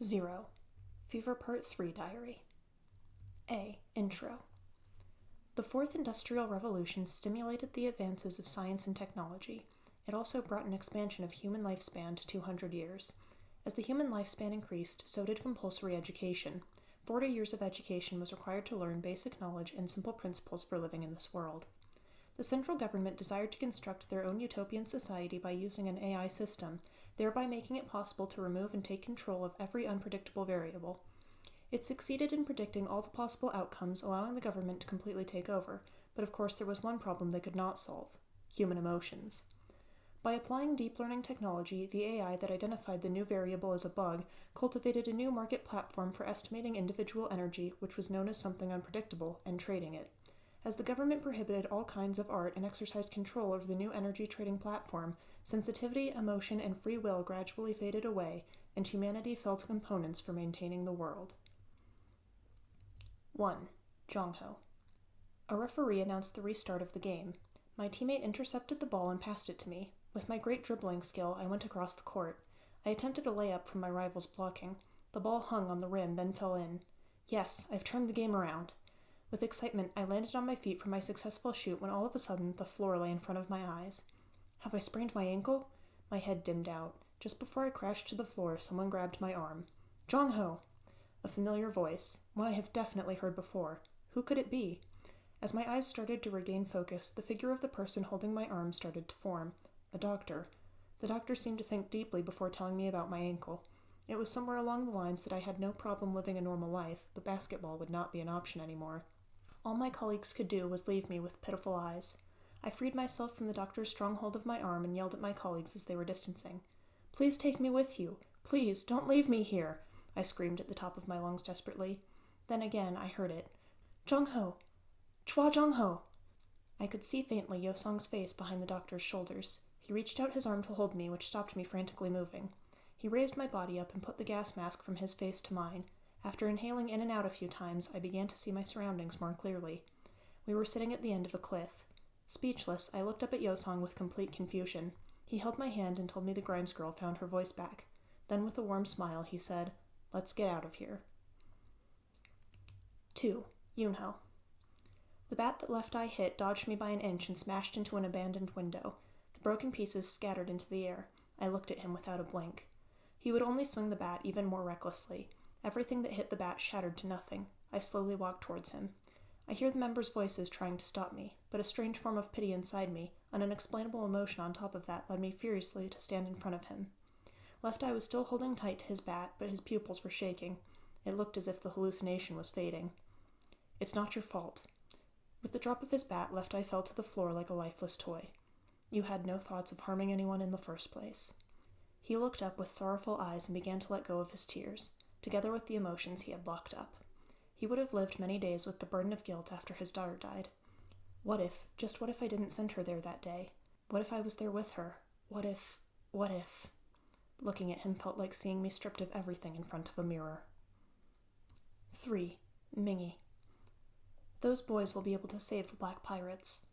0. Fever Part.3 Diary. A. Intro. The Fourth Industrial Revolution stimulated the advances of science and technology. It also brought an expansion of human lifespan to 200 years. As the human lifespan increased, so did compulsory education. 40 years of education was required to learn basic knowledge and simple principles for living in this world. The central government desired to construct their own utopian society by using an AI system, thereby making it possible to remove and take control of every unpredictable variable. It succeeded in predicting all the possible outcomes, allowing the government to completely take over, but of course there was one problem they could not solve: human emotions. By applying deep learning technology, the AI that identified the new variable as a bug cultivated a new market platform for estimating individual energy, which was known as something unpredictable, and trading it. As the government prohibited all kinds of art and exercised control over the new energy trading platform, sensitivity, emotion, and free will gradually faded away, and humanity fell to components for maintaining the world. 1. Jong-ho. A referee announced the restart of the game. My teammate intercepted the ball and passed it to me. With my great dribbling skill, I went across the court. I attempted a layup from my rival's blocking. The ball hung on the rim, then fell in. Yes, I've turned the game around. With excitement, I landed on my feet from my successful shoot when all of a sudden the floor lay in front of my eyes. Have I sprained my ankle? My head dimmed out. Just before I crashed to the floor, someone grabbed my arm. Jong-ho! A familiar voice, one I have definitely heard before. Who could it be? As my eyes started to regain focus, the figure of the person holding my arm started to form. A doctor. The doctor seemed to think deeply before telling me about my ankle. It was somewhere along the lines that I had no problem living a normal life, but basketball would not be an option anymore. All my colleagues could do was leave me with pitiful eyes. I freed myself from the doctor's strong hold of my arm and yelled at my colleagues as they were distancing. Please take me with you. Please, don't leave me here, I screamed at the top of my lungs desperately. Then again, I heard it. Jong-ho! Chua Jong-ho! I could see faintly Yosong's face behind the doctor's shoulders. He reached out his arm to hold me, which stopped me frantically moving. He raised my body up and put the gas mask from his face to mine. After inhaling in and out a few times, I began to see my surroundings more clearly. We were sitting at the end of a cliff. Speechless, I looked up at Yosong with complete confusion. He held my hand and told me the Grimes girl found her voice back. Then with a warm smile, he said, "Let's get out of here." 2. Yoonho. The bat that Left Eye hit dodged me by an inch and smashed into an abandoned window. The broken pieces scattered into the air. I looked at him without a blink. He would only swing the bat even more recklessly. Everything that hit the bat shattered to nothing. I slowly walked towards him. I hear the members' voices trying to stop me, but a strange form of pity inside me, an unexplainable emotion on top of that, led me furiously to stand in front of him. Left Eye was still holding tight to his bat, but his pupils were shaking. It looked as if the hallucination was fading. "It's not your fault." With the drop of his bat, Left Eye fell to the floor like a lifeless toy. "You had no thoughts of harming anyone in the first place." He looked up with sorrowful eyes and began to let go of his tears, together with the emotions he had locked up. He would have lived many days with the burden of guilt after his daughter died. Just what if I didn't send her there that day? What if I was there with her? What if... Looking at him felt like seeing me stripped of everything in front of a mirror. 3. Mingy. Those boys will be able to save the Black Pirates.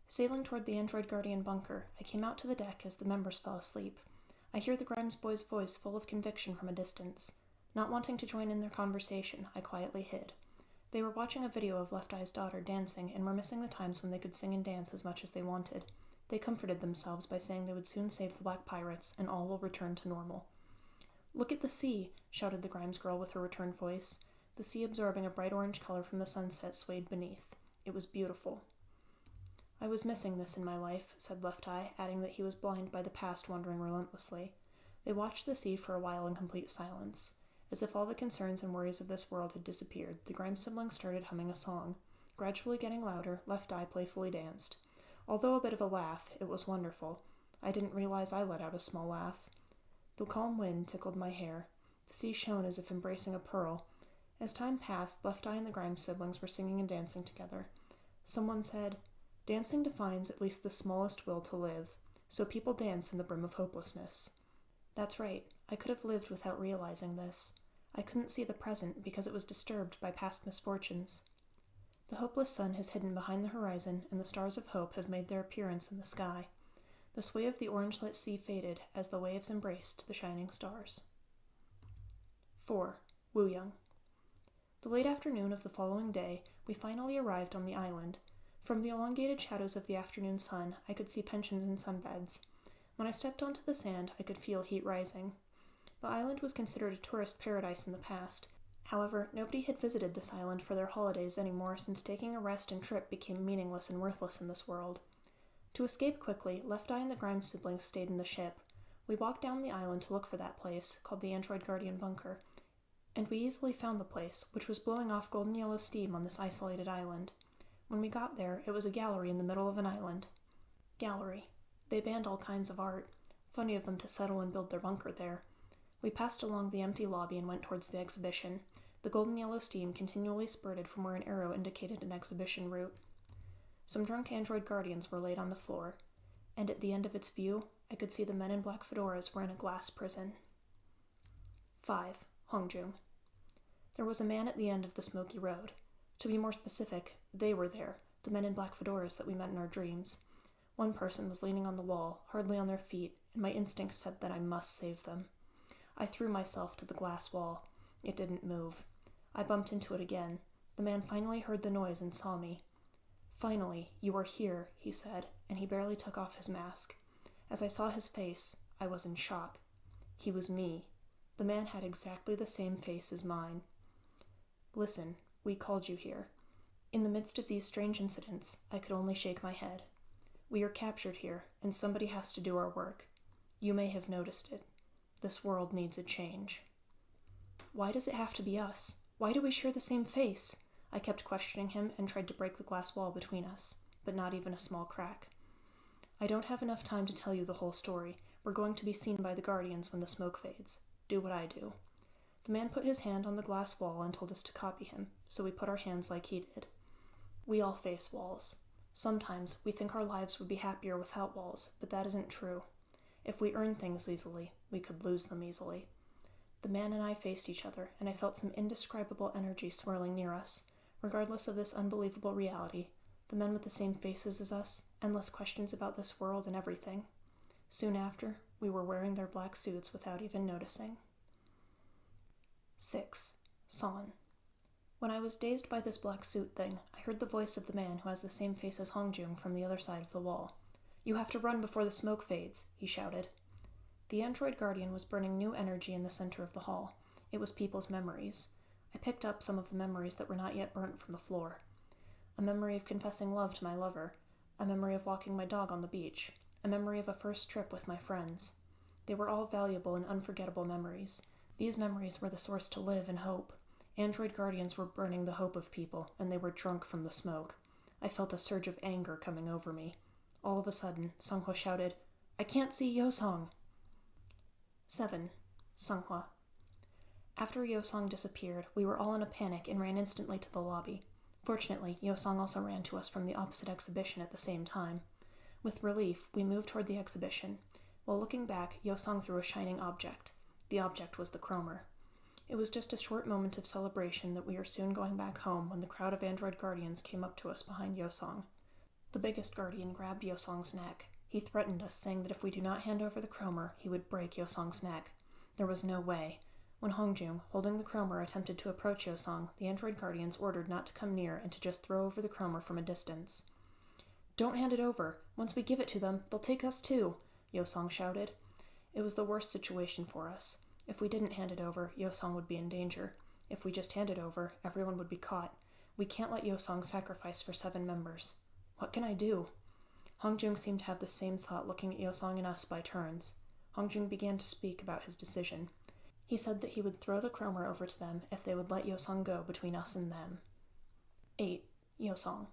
Sailing toward the Android Guardian bunker, I came out to the deck as the members fell asleep. I hear the Grimes boys' voice full of conviction from a distance. Not wanting to join in their conversation, I quietly hid. They were watching a video of Left Eye's daughter dancing and were missing the times when they could sing and dance as much as they wanted. They comforted themselves by saying they would soon save the Black Pirates and all will return to normal. "Look at the sea," shouted the Grimes girl with her returned voice. The sea, absorbing a bright orange color from the sunset, swayed beneath. It was beautiful. "I was missing this in my life," said Left Eye, adding that he was blind by the past wandering relentlessly. They watched the sea for a while in complete silence. As if all the concerns and worries of this world had disappeared, the Grimes siblings started humming a song. Gradually getting louder, Left Eye playfully danced. Although a bit of a laugh, it was wonderful. I didn't realize I let out a small laugh. The calm wind tickled my hair. The sea shone as if embracing a pearl. As time passed, Left Eye and the Grimes siblings were singing and dancing together. Someone said, "Dancing defines at least the smallest will to live, so people dance in the brim of hopelessness." That's right, I could have lived without realizing this. I couldn't see the present because it was disturbed by past misfortunes. The hopeless sun has hidden behind the horizon, and the stars of hope have made their appearance in the sky. The sway of the orange-lit sea faded as the waves embraced the shining stars. 4. Wooyoung. The late afternoon of the following day, we finally arrived on the island. From the elongated shadows of the afternoon sun, I could see pensions and sunbeds. When I stepped onto the sand, I could feel heat rising. The island was considered a tourist paradise in the past. However, nobody had visited this island for their holidays anymore since taking a rest and trip became meaningless and worthless in this world. To escape quickly, Left Eye and the Grimes siblings stayed in the ship. We walked down the island to look for that place, called the Android Guardian Bunker, and we easily found the place, which was blowing off golden yellow steam on this isolated island. When we got there, it was a gallery in the middle of an island. Gallery. They banned all kinds of art. Funny of them to settle and build their bunker there. We passed along the empty lobby and went towards the exhibition. The golden yellow steam continually spurted from where an arrow indicated an exhibition route. Some drunk android guardians were laid on the floor, and at the end of its view, I could see the men in black fedoras were in a glass prison. 5. Hongjung. There was a man at the end of the smoky road. To be more specific, they were there, the men in black fedoras that we met in our dreams. One person was leaning on the wall, hardly on their feet, and my instinct said that I must save them. I threw myself to the glass wall. It didn't move. I bumped into it again. The man finally heard the noise and saw me. "Finally, you are here," he said, and he barely took off his mask. As I saw his face, I was in shock. He was me. The man had exactly the same face as mine. "Listen, we called you here." In the midst of these strange incidents, I could only shake my head. "We are captured here, and somebody has to do our work. You may have noticed it. This world needs a change." "Why does it have to be us? Why do we share the same face?" I kept questioning him and tried to break the glass wall between us, but not even a small crack. "I don't have enough time to tell you the whole story. We're going to be seen by the Guardians when the smoke fades. Do what I do." The man put his hand on the glass wall and told us to copy him, so we put our hands like he did. We all face walls. Sometimes we think our lives would be happier without walls, but that isn't true. If we earn things easily, we could lose them easily. The man and I faced each other, and I felt some indescribable energy swirling near us. Regardless of this unbelievable reality, the men with the same faces as us, endless questions about this world and everything. Soon after, we were wearing their black suits without even noticing. 6. Son. When I was dazed by this black suit thing, I heard the voice of the man who has the same face as Hongjung from the other side of the wall. "You have to run before the smoke fades," he shouted. The android guardian was burning new energy in the center of the hall. It was people's memories. I picked up some of the memories that were not yet burnt from the floor. A memory of confessing love to my lover, a memory of walking my dog on the beach, a memory of a first trip with my friends. They were all valuable and unforgettable memories. These memories were the source to live and hope. Android guardians were burning the hope of people, and they were drunk from the smoke. I felt a surge of anger coming over me. All of a sudden, Sunghwa shouted, "I can't see Yosong!" 7. Sunghwa. After Yosong disappeared, we were all in a panic and ran instantly to the lobby. Fortunately, Yosong also ran to us from the opposite exhibition at the same time. With relief, we moved toward the exhibition. While looking back, Yosong threw a shining object. The object was the chromer. It was just a short moment of celebration that we were soon going back home when the crowd of android guardians came up to us behind Yosong. The biggest guardian grabbed Yosong's neck. He threatened us, saying that if we do not hand over the chromer, he would break Yosong's neck. There was no way. When Hongjung, holding the chromer, attempted to approach Yosong, the android guardians ordered not to come near and to just throw over the chromer from a distance. "Don't hand it over. Once we give it to them, they'll take us too," Yosong shouted. It was the worst situation for us. If we didn't hand it over, Yosong would be in danger. If we just handed over, everyone would be caught. We can't let Yosong sacrifice for 7 members. What can I do? Hongjung seemed to have the same thought, looking at Yosong and us by turns. Hongjung began to speak about his decision. He said that he would throw the chromer over to them if they would let Yosong go between us and them. 8. Yosong.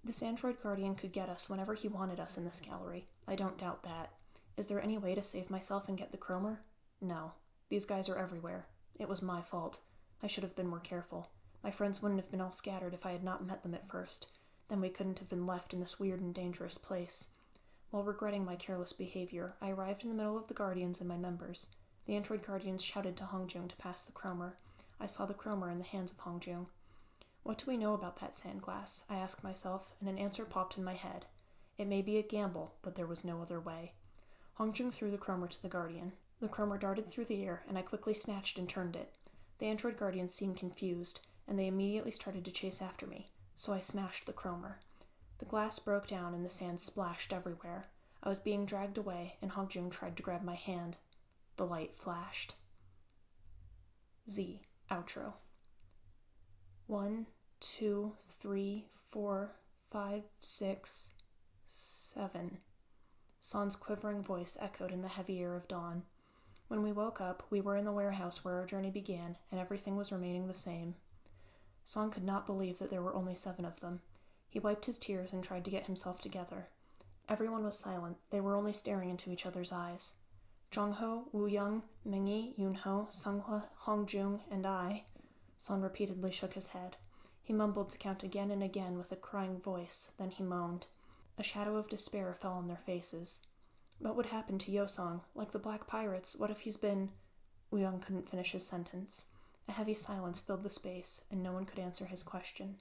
This android guardian could get us whenever he wanted us in this gallery. I don't doubt that. Is there any way to save myself and get the chromer? No. These guys are everywhere. It was my fault. I should have been more careful. My friends wouldn't have been all scattered if I had not met them at first. Then we couldn't have been left in this weird and dangerous place. While regretting my careless behavior, I arrived in the middle of the guardians and my members. The android guardians shouted to Hongjung to pass the chromer. I saw the chromer in the hands of Hongjung. What do we know about that sand glass? I asked myself, and an answer popped in my head. It may be a gamble, but there was no other way. Hongjung threw the chromer to the guardian. The chromer darted through the air, and I quickly snatched and turned it. The android guardians seemed confused, and they immediately started to chase after me, so I smashed the chromer. The glass broke down and the sand splashed everywhere. I was being dragged away, and Hongjung tried to grab my hand. The light flashed. Z. Outro. 1, 2, 3, 4, 5, 6, 7. San's quivering voice echoed in the heavy air of dawn. When we woke up, we were in the warehouse where our journey began, and everything was remaining the same. San could not believe that there were only 7 of them. He wiped his tears and tried to get himself together. Everyone was silent. They were only staring into each other's eyes. Jongho, Wooyoung, Mingyi, Yunho, Sunghwa, Hongjung, and I. San repeatedly shook his head. He mumbled to count again and again with a crying voice, then he moaned. A shadow of despair fell on their faces. What would happen to Yosong? Like the Black Pirates, what if he's been... Wooyoung couldn't finish his sentence. A heavy silence filled the space, and no one could answer his question.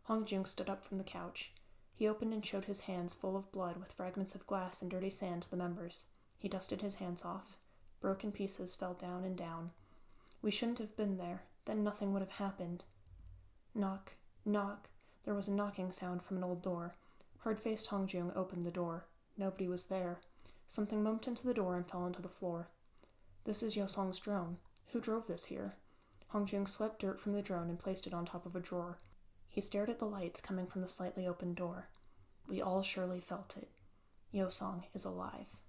Hongjung stood up from the couch. He opened and showed his hands full of blood with fragments of glass and dirty sand to the members. He dusted his hands off. Broken pieces fell down and down. We shouldn't have been there. Then nothing would have happened. Knock, knock. There was a knocking sound from an old door. Hard-faced Hongjung opened the door. Nobody was there. Something bumped into the door and fell onto the floor. This is Yosong's drone. Who drove this here? Hongjung swept dirt from the drone and placed it on top of a drawer. He stared at the lights coming from the slightly open door. We all surely felt it. Yosong is alive.